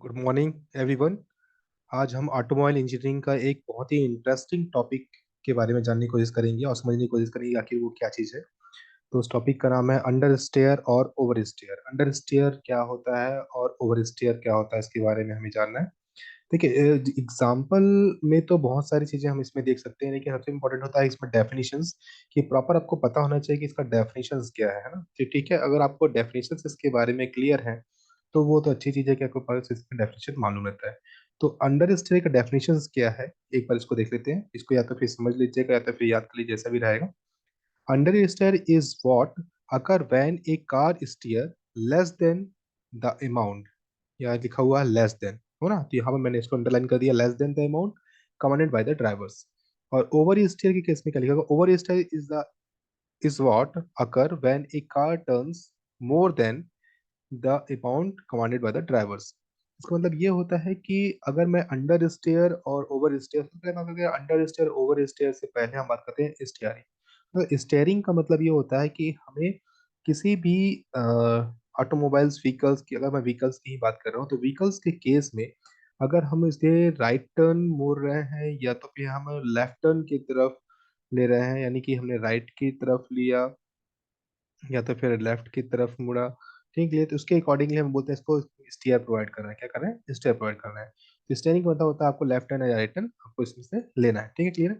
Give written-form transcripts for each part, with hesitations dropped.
Good morning everyone. आज हम automobile engineering का एक बहुत ही इंटरेस्टिंग टॉपिक के बारे में जानने की कोशिश करेंगे और समझने की कोशिश करेंगे आखिर वो क्या चीज़ है। तो उस टॉपिक का नाम है अंडर स्टेयर और ओवर स्टेयर। अंडर स्टेयर क्या होता है और ओवर स्टेयर क्या होता है, इसके बारे में हमें जानना है। देखिए, एग्जाम्पल में तो बहुत सारी चीज़ें हम इसमें देख सकते हैं, लेकिन सबसे इम्पोर्टेंट होता है इसमें डेफिनेशंस, कि प्रॉपर आपको पता होना चाहिए कि इसका डेफिनेशंस क्या है ना। ठीक है, अगर आपको डेफिनेशंस इसके बारे में क्लियर है तो वो तो अच्छी चीज़ है कि आपको पास इसका डेफिनेशन मालूम रहता है। तो अंडर स्टेयर का डेफिनेशंस क्या है, एक बार इसको देख लेते हैं। इसको या तो फिर समझ लीजिएगा या तो फिर याद कर लीजिए, जैसा भी रहेगा। Understeer is what occur when a car steer less than the amount. यहाँ लिखा हुआ है लेस देन, हो ना, तो यहाँ पर मैंने इसको अंडरलाइन कर दिया, less than the amount commanded by the drivers. और ओवर स्टीयर के केस में क्या लिखा होगा, oversteer is what occur when a car turns more than the amount commanded by the drivers. इसका मतलब ये होता है कि अगर मैं अंडर स्टेयर और ओवर स्टेयर, सबसे पहले बात करते हैं अंडर स्टेयर ओवर स्टेयर से पहले हम बात करते हैं स्टेयरिंग। तो स्टेयरिंग का मतलब ये होता है कि हमें किसी भी ऑटोमोबाइल्स व्हीकल्स की, अगर मैं व्हीकल्स की ही बात कर रहा हूँ तो व्हीकल्स के केस में अगर हम इसे राइट टर्न मोड़ रहे हैं या तो फिर हम लेफ्ट टर्न की तरफ ले रहे हैं, यानी कि हमने राइट की तरफ लिया या तो फिर लेफ्ट की तरफ मुड़ा, ठीक है, तो उसके अकॉर्डिंगली हम बोलते हैं इसको स्टीयर प्रोवाइड करना है। क्या करना है, स्टीयर प्रोवाइड करना है। तो स्टीयरिंग का मतलब होता है आपको लेफ्ट टर्न या राइट टर्न आपको इसमें से लेना है। ठीक है, क्लियर है।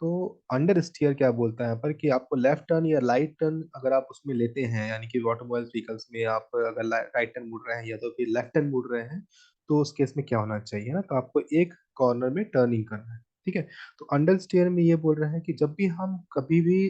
तो अंडर स्टीयर क्या बोलता है यहाँ पर, कि आपको लेफ्ट टर्न या राइट टर्न अगर आप उसमें लेते हैं, यानी कि ऑटोमोबाइल व्हीकल्स में आप अगर राइट टर्न मुड़ रहे हैं या तो फिर लेफ्ट टर्न मुड़ रहे हैं, तो उस केस में क्या होना चाहिए ना, तो आपको एक कॉर्नर में टर्निंग करना है। ठीक है, तो अंडर स्टीयर में ये बोल रहे हैं कि जब भी हम कभी भी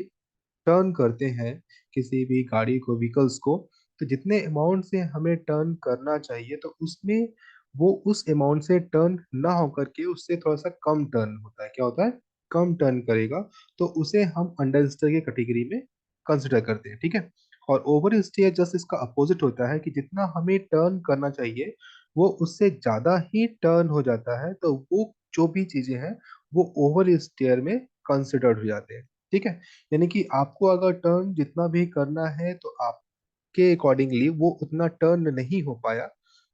टर्न करते हैं किसी भी गाड़ी को, व्हीकल्स को, तो जितने अमाउंट से हमें टर्न करना चाहिए तो उसमें वो उस अमाउंट से टर्न ना होकर के उससे थोड़ा सा कम टर्न होता है। क्या होता है, कम टर्न करेगा, तो उसे हम अंडर स्टीयर की कैटेगरी में कंसिडर करते हैं। ठीक है, और ओवर स्टीयर जस्ट इसका अपोजिट होता है कि जितना हमें टर्न करना चाहिए वो उससे ज्यादा ही टर्न हो जाता है, तो वो जो भी चीजें हैं वो ओवर स्टीयर में कंसिडर्ड हो जाते हैं। ठीक है, यानी कि आपको अगर टर्न जितना भी करना है तो आपके अकॉर्डिंगली वो उतना टर्न नहीं हो पाया,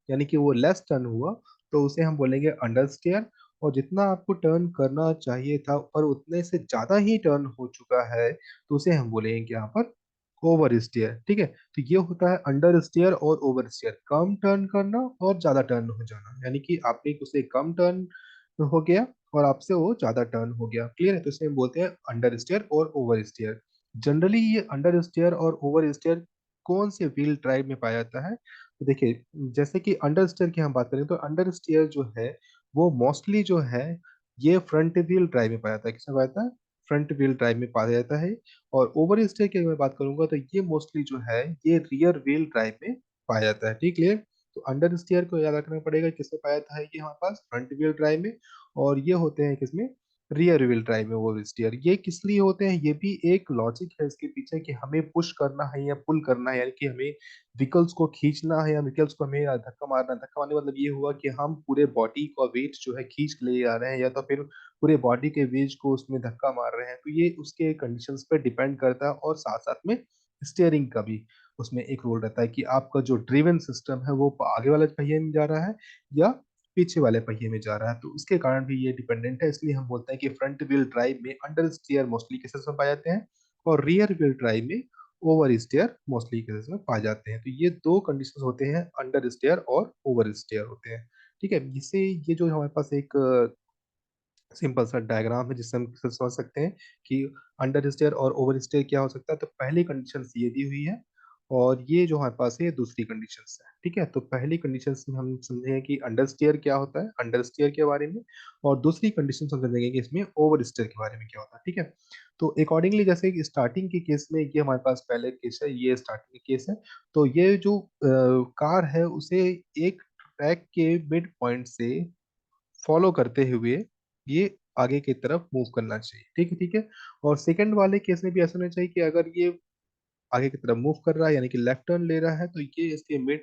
यानी कि वो लेस टर्न हुआ, तो उसे हम बोलेंगे अंडर स्टेयर। और जितना आपको टर्न करना चाहिए था पर उतने से ज्यादा ही टर्न हो चुका है, तो उसे हम बोलेंगे यहाँ पर ओवर स्टेयर। ठीक है, तो ये होता है अंडर स्टेयर और ओवर स्टेयर, कम टर्न करना और ज्यादा टर्न हो जाना, यानी कि आपने उसे कम टर्न हो गया और आपसे वो ज्यादा टर्न हो गया। क्लियर है, तो इसे हम बोलते हैं अंडर स्टेयर और ओवर स्टेयर। जनरली ये अंडर स्टेयर और ओवर स्टेयर कौन से व्हील ड्राइव में पाया जाता है, तो देखिए, जैसे कि अंडर स्टेयर की हम बात करें तो अंडर स्टेयर जो है वो मोस्टली जो है ये फ्रंट व्हील ड्राइव में पाया जाता है। किसमें पाया जाता है, फ्रंट व्हील ड्राइव में पाया जाता है। और ओवर स्टेयर की अगर मैं बात करूंगा तो ये मोस्टली जो है ये रियर व्हील ड्राइव में पाया जाता है। ठीक है, तो अंडर स्टीयर को याद रखना पड़ेगा, किसमें पाया जाता है, ये हमारे पास फ्रंट व्हील ड्राइव में, और ये होते हैं किसमें, रियर व्हील ड्राइव में वो स्टीयर। ये किस लिए होते हैं, ये भी एक लॉजिक है इसके पीछे कि हमें पुश करना है या पुल करना है, यानी कि हमें व्हीकल्स को खींचना है या व्हीकल्स को हमें धक्का मारना है। धक्का मारने का मतलब ये हुआ कि हम पूरे बॉडी का वेट जो है खींच के ले जा रहे हैं या तो फिर पूरे बॉडी के वेट को उसमें धक्का मार रहे हैं, तो ये उसके कंडीशंस पे डिपेंड करता है। और साथ साथ में स्टीयरिंग का भी उसमें एक रोल रहता है कि आपका जो ड्रिवन सिस्टम है वो आगे वाले पहिए में जा रहा है या पीछे वाले पहिए में जा रहा है, तो उसके कारण भी ये डिपेंडेंट है। इसलिए हम बोलते हैं कि फ्रंट व्हील ड्राइव में अंडर स्टीयर मोस्टली केसेस में पाए जाते हैं और रियर व्हील ड्राइव में ओवर स्टीयर मोस्टली केसेस में पाए जाते हैं। तो ये दो कंडीशंस होते हैं, अंडर स्टीयर और ओवर स्टीयर होते हैं। ठीक है, इससे ये जो हमारे पास एक सिंपल सा डायग्राम है जिससे हम समझ सकते हैं कि अंडर स्टेयर और ओवर स्टेयर क्या हो सकता है। तो पहली कंडीशन ये दी हुई है और ये जो हमारे पास है ये दूसरी कंडीशन है। ठीक है, तो पहली कंडीशन में हम समझेंगे कि अंडर स्टेयर क्या होता है, अंडर स्टेयर के बारे में, और दूसरी कंडीशन हम समझेंगे कि इसमें ओवर स्टेयर के बारे में क्या होता है। ठीक है, तो अकॉर्डिंगली जैसे स्टार्टिंग के केस में ये हमारे पास पहले केस है, ये स्टार्टिंग केस है, तो ये जो कार है उसे एक ट्रैक के मिड पॉइंट से फॉलो करते हुए ये आगे की तरफ मूव करना चाहिए। ठीक है, ठीक है। और सेकंड वाले केस में भी ऐसा होना चाहिए कि अगर ये आगे की तरफ मूव कर रहा है, यानी कि लेफ्ट टर्न ले रहा है, तो ये इसके मिड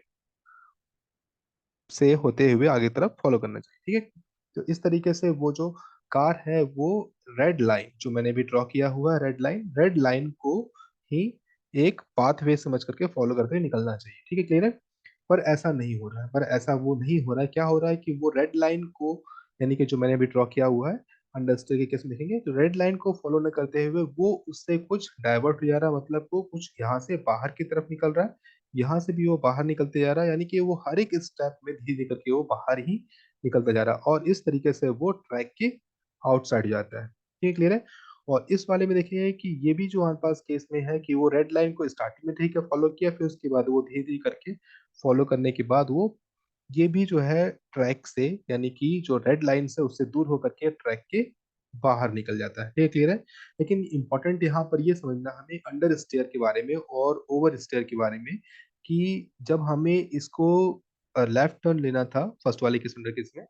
से होते हुए आगे तरफ फॉलो करना चाहिए। ठीक है, तो इस तरीके से वो जो कार है वो रेड लाइन जो मैंने भी ड्रॉ किया हुआ है, रेड लाइन को ही एक पाथवे समझ करके फॉलो करके निकलना चाहिए। ठीक है, क्लियर है। पर ऐसा नहीं हो रहा है, पर ऐसा वो नहीं हो रहा है। क्या हो रहा है कि वो रेड लाइन को, यानी कि जो मैंने अभी ड्रॉ किया हुआ है अंडरस्टैंड के केस में देखेंगे, तो रेड लाइन को फॉलो न करते हुए वो उससे कुछ डाइवर्ट हो जा रहा है, मतलब वो कुछ यहाँ से बाहर की तरफ निकल रहा है, यहाँ से भी वो बाहर निकलते जा रहा है, यानी कि वो हर एक स्टेप में धीरे धीरे करके वो बाहर ही निकलता जा रहा है, और इस तरीके से वो ट्रैक के आउटसाइड जाता है। ठीक, क्लियर है। और इस वाले में देखिए कि ये भी जो हमारे पास केस में है कि वो रेड लाइन को स्टार्टिंग में ठीक है फॉलो किया, फिर उसके बाद वो धीरे धीरे करके फॉलो करने के बाद वो ये भी जो है ट्रैक से, यानी कि जो रेड लाइन से उससे दूर होकर के ट्रैक के बाहर निकल जाता है। ये क्लियर है। लेकिन इंपॉर्टेंट यहाँ पर ये समझना हमें अंडर स्टेयर के बारे में और ओवर स्टेयर के बारे में, कि जब हमें इसको लेफ्ट टर्न लेना था फर्स्ट वाले केस में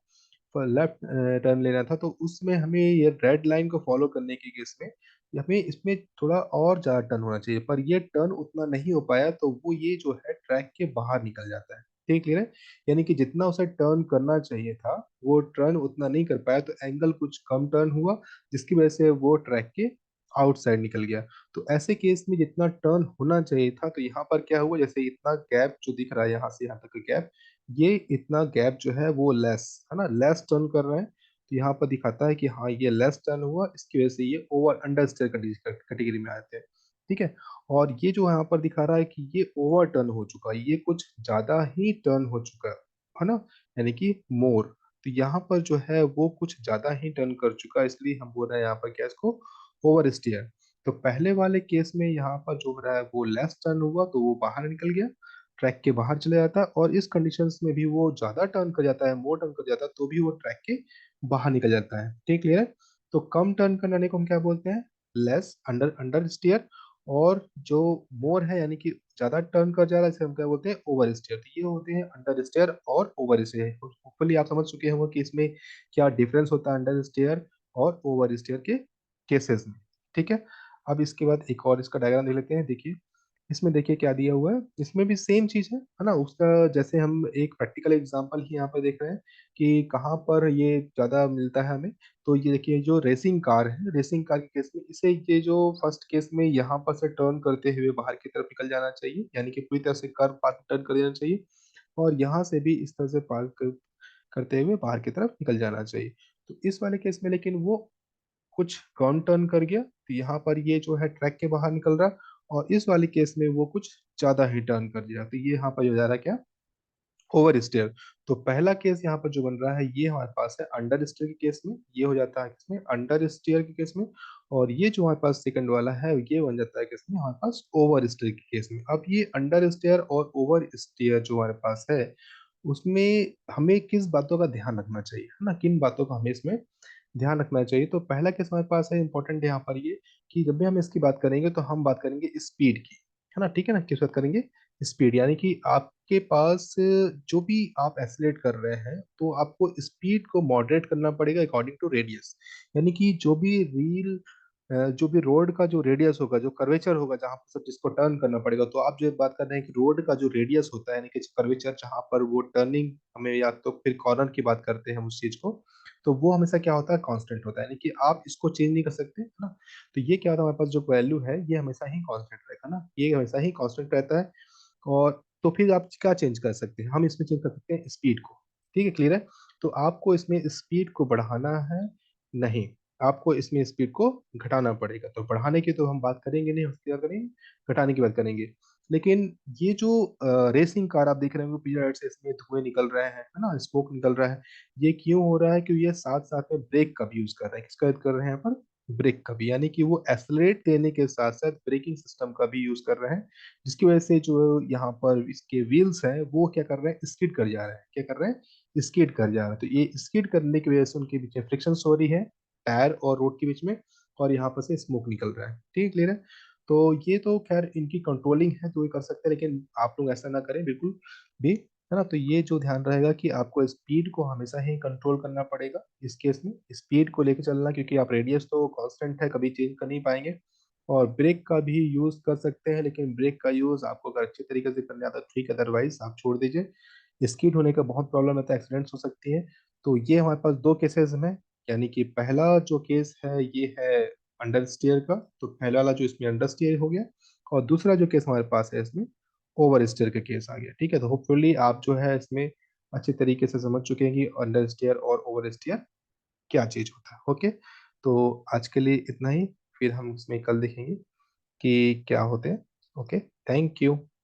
पर लेफ्ट टर्न लेना था, तो उसमें हमें ये रेड लाइन को फॉलो करने के केस में हमें इसमें थोड़ा और ज्यादा टर्न होना चाहिए, पर ये टर्न उतना नहीं हो पाया, तो वो ये जो है ट्रैक के बाहर निकल जाता है। ठीक, क्लियर है। यानी कि जितना उसे टर्न करना चाहिए था वो टर्न उतना नहीं कर पाया, तो एंगल कुछ कम टर्न हुआ, जिसकी वजह से वो ट्रैक के आउटसाइड निकल गया। तो ऐसे केस में जितना टर्न होना चाहिए था, तो यहाँ पर क्या हुआ, जैसे इतना गैप जो दिख रहा है यहाँ से यहाँ तक का गैप, ये इतना गैप जो है वो लेस है ना, लेस टर्न कर रहे हैं, तो यहाँ पर दिखाता है कि हाँ ये लेस टर्न हुआ, इसकी वजह से ये ओवर अंडर स्टेयर कैटेगरी में आते हैं। ठीक है। और ये जो यहाँ पर दिखा रहा है कि ये ओवर टर्न हो चुका है, ये कुछ ज्यादा ही टर्न हो चुका है ना, यानी कि मोर, तो यहाँ पर जो है वो कुछ ज्यादा ही टर्न कर चुका है, इसलिए हम बोल रहे हैं यहाँ पर क्या इसको ओवर स्टेयर। तो पहले वाले केस में यहाँ पर जो हो रहा है वो लेस टर्न हुआ, तो वो बाहर निकल गया, ट्रैक के बाहर चले जाता है, और इस कंडीशंस में भी वो ज्यादा टर्न कर जाता है, मोर टर्न कर जाता है, तो भी वो ट्रैक के बाहर निकल जाता है। ठीक, क्लियर है। तो कम टर्न करने को हम क्या बोलते हैं, लेस अंडर अंडर स्टीयर, और जो मोर है यानी कि ज्यादा टर्न कर जा रहा है इसे हम क्या बोलते हैं, ओवर स्टीयर। तो ये होते हैं अंडर स्टीयर और ओवर स्टीयर। होपफुली आप समझ चुके होंगे कि इसमें क्या डिफरेंस होता है अंडर स्टीयर और ओवर स्टीयर के केसेस में। ठीक है। अब इसके बाद एक और इसका डायग्राम देख लेते हैं। देखिए इसमें देखिए क्या दिया हुआ है, इसमें भी सेम चीज है ना उसका, जैसे हम एक प्रैक्टिकल एग्जांपल ही यहाँ पर देख रहे हैं कि कहाँ पर ये ज्यादा मिलता है हमें। तो ये देखिए जो रेसिंग कार है, रेसिंग कार के केस में इसे ये जो फर्स्ट केस में यहाँ पर से टर्न करते हुए बाहर की तरफ निकल जाना चाहिए, यानी कि पूरी तरह से कार पाथ टर्न कर देना चाहिए, और यहाँ से भी इस तरह से करते हुए बाहर की तरफ निकल जाना चाहिए। तो इस वाले केस में लेकिन वो कुछ कम टर्न कर गया, तो यहाँ पर ये जो है ट्रैक के बाहर निकल रहा, और इस वाले केस में वो कुछ ज्यादा ही टर्न कर दिया, तो ये यहाँ पर हो जा रहा है क्या, ओवर स्टेयर। तो पहला केस यहाँ पर जो बन रहा है ये हमारे पास है अंडर स्टेयर के केस में, ये हो जाता है किसमें, अंडर स्टेयर के केस में, और ये जो हमारे पास सेकंड वाला है ये बन जाता है किसमें, हमारे पास ओवर स्टेयर के केस में। अब ये अंडर स्टेयर और ओवर स्टेयर जो हमारे पास है उसमें हमें किस बातों का ध्यान रखना चाहिए, है ना, किन बातों का हमें इसमें ध्यान रखना चाहिए। तो पहला केस हमारे पास है इंपॉर्टेंट यहाँ पर ये, कि जब भी हम इसकी बात करेंगे तो हम बात करेंगे स्पीड की, है ना, ठीक है ना, किस बात करेंगे, स्पीड, यानी कि आपके पास जो भी आप एक्सीलरेट कर रहे हैं तो आपको स्पीड को मॉडरेट करना पड़ेगा अकॉर्डिंग टू रेडियस, यानी कि जो भी रोड का जो रेडियस होगा, जो कर्वेचर होगा जहां पर सब जिसको टर्न करना पड़ेगा, तो आप जो बात कर रहे हैं कि रोड का जो रेडियस होता है यानी कि कर्वेचर जहां पर वो टर्निंग हमें, या तो फिर कॉर्नर की बात करते हैं हम उस चीज को, तो वो हमेशा क्या होता है, कांस्टेंट होता है, यानी कि आप इसको चेंज नहीं कर सकते, है ना। तो ये क्या होता है, हमारे पास जो वैल्यू है ये हमेशा ही कांस्टेंट रहेगा ना, ये हमेशा ही कांस्टेंट रहता है। और तो फिर आप क्या चेंज कर सकते हैं, हम इसमें चेंज कर सकते हैं स्पीड को। ठीक है, क्लियर है। तो आपको इसमें स्पीड को बढ़ाना है, नहीं, आपको इसमें स्पीड को घटाना पड़ेगा। तो बढ़ाने की तो हम बात करेंगे नहीं, उसकी बात करेंगे, घटाने की बात करेंगे। लेकिन ये जो रेसिंग कार आप देख रहे हो पीछे राइट से इसमें धुएं निकल रहे हैं, है ना, स्मोक निकल रहा है, ये क्यों हो रहा है, क्योंकि ये साथ साथ में ब्रेक का भी यूज कर रहे हैं, किसका यूज कर रहे हैं यहाँ पर, ब्रेक का भी, यानी कि वो एक्सलरेट देने के साथ साथ ब्रेकिंग सिस्टम का भी यूज कर रहे हैं, जिसकी वजह से जो यहाँ पर इसके व्हील्स हैं वो क्या कर रहे हैं, स्किड कर जा रहे हैं, क्या कर रहे हैं, स्किड कर जा रहे हैं। तो ये स्किड करने की वजह से उनके बीच में फ्रिक्शन हो रही है, टायर और रोड के बीच में, और यहाँ पर से स्मोक निकल रहा है। ठीक है, क्लियर है। तो ये तो खैर इनकी कंट्रोलिंग है तो ये कर सकते हैं, लेकिन आप लोग ऐसा ना करें बिल्कुल भी, है ना। तो ये जो ध्यान रहेगा कि आपको स्पीड को हमेशा ही कंट्रोल करना पड़ेगा इस केस में, स्पीड को लेकर चलना, क्योंकि आप रेडियस तो कांस्टेंट है, कभी चेंज कर नहीं पाएंगे। और ब्रेक का भी यूज कर सकते हैं, लेकिन ब्रेक का यूज आपको अगर अच्छे तरीके से करने आता है ठीक है, अदरवाइज आप छोड़ दीजिए, स्किड होने का बहुत प्रॉब्लम होता है, एक्सीडेंट्स हो सकती है। तो ये हमारे पास दो केसेस में, यानी कि पहला जो केस है ये है अंडर स्टीयर का, तो पहला वाला जो इसमें अंडर स्टीयर हो गया, और दूसरा जो केस हमारे पास है इसमें ओवर स्टेयर का केस आ गया। ठीक है, तो होपफुली आप जो है इसमें अच्छे तरीके से समझ चुके हैं कि अंडर स्टेयर और ओवर स्टेयर क्या चीज होता है। ओके, तो आज के लिए इतना ही, फिर हम इसमें कल देखेंगे कि क्या होते हैं। Okay, thank you.